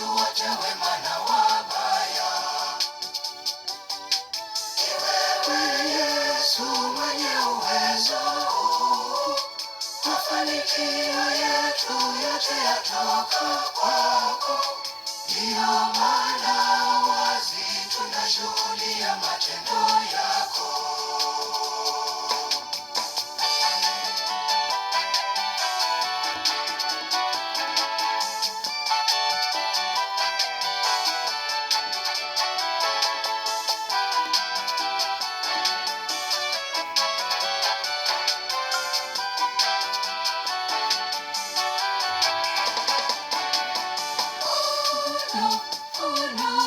watu wote wema na wabaya. Ni wewe Yesu mwenye uwezo, mafanikio yetu yote yatoka kwako. Ndiyo maana wazi tunashuhudia matendo yako.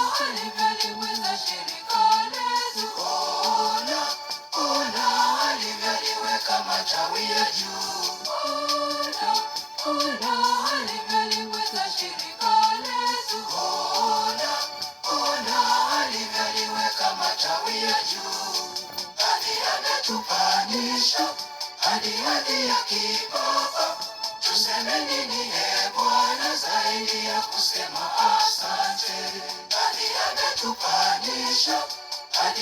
Alivyoliweza shirika letu, ona alivyoliweka matawi ya juu. Ona alivyoliweza shirika letu, ona alivyoliweka matawi ya juu. Hadi ametupandisha hadi ya kibaba. Tuseme nini Bwana zaidi ya kusema asante? Hadi ametupandisha hadi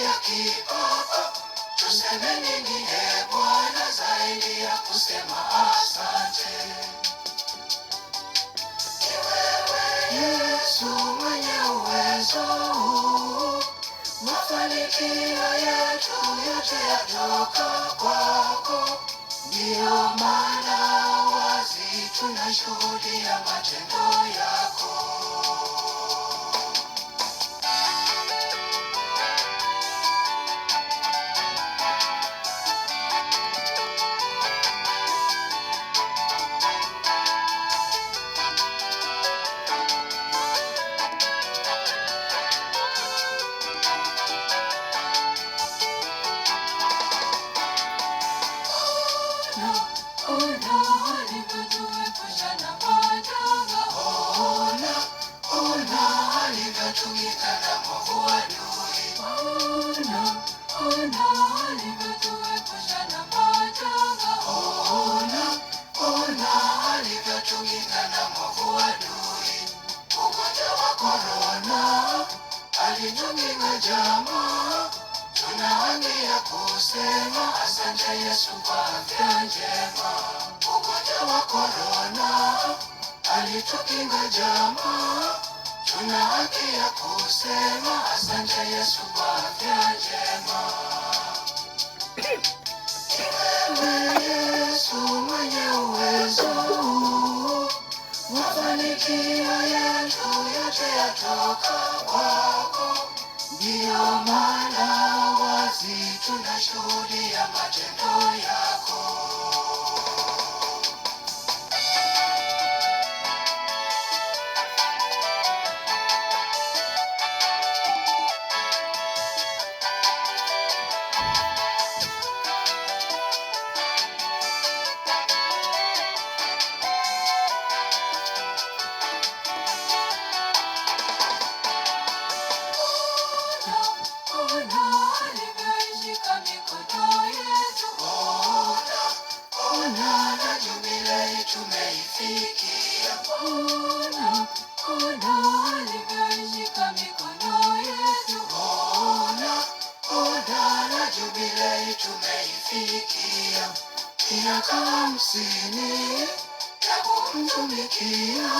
ya kibaba. Tuseme nini Bwana zaidi ya kusema asante? Ni wewe Yesu mwenye uwezo, mafanikio yetu yote yatoka kwako. Ndiyo maana wazi tunashuhudia matendo yako. Ona alivyotuepusha na majanga. Ona alivyotukinga na mwovu adui. Ona alivyotuepusha na majanga. Ona alivyotukinga na mwovu adui. Ugonjwa wa korona alitukinga jamaa. Tunaangia kusema asante Yesu kwa afya njema. Ugonjwa wa korona alitukinga jamaa. Tunaangia kusema asante Yesu kwa afya njema. Ni wewe Yesu mwenye uwezo, mafanikio yetu yote yatoka kwako. Ndiyo maana wazi tunashuhudia matendo yako. Ona alivyoishika mikono yetu. Ona na jubilei tumeifikia. Ona alivyoishika mikono yetu. Ona na jubilei tumeifikia. Miaka 50 ya kumtumikia.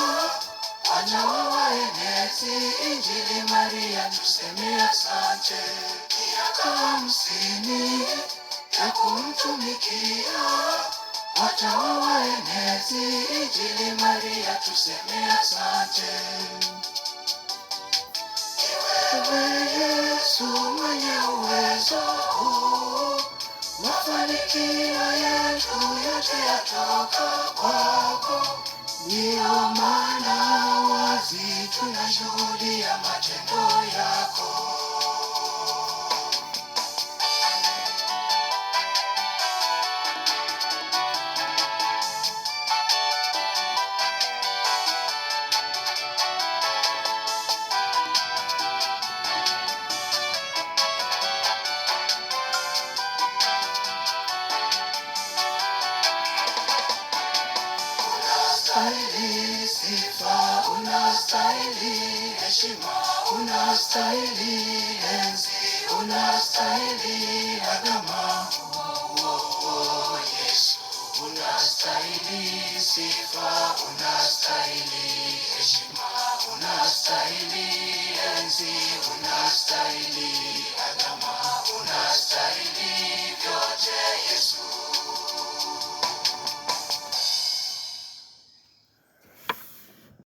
Wana wa waenezi Injili Maria tuseme asante. Miaka 50 ya kumtumikia. Wana wa waenezi Injili Maria tuseme asante. Ni wewe Yesu mwenye uwezo, mafanikio yetu yote yatoka kwako. Ndiyo maana wazi tunashuhudia matendo yako. Unastahili sifa, unastahili heshima, unastahili enzi, unastahili adama. Yesu, unastahili sifa.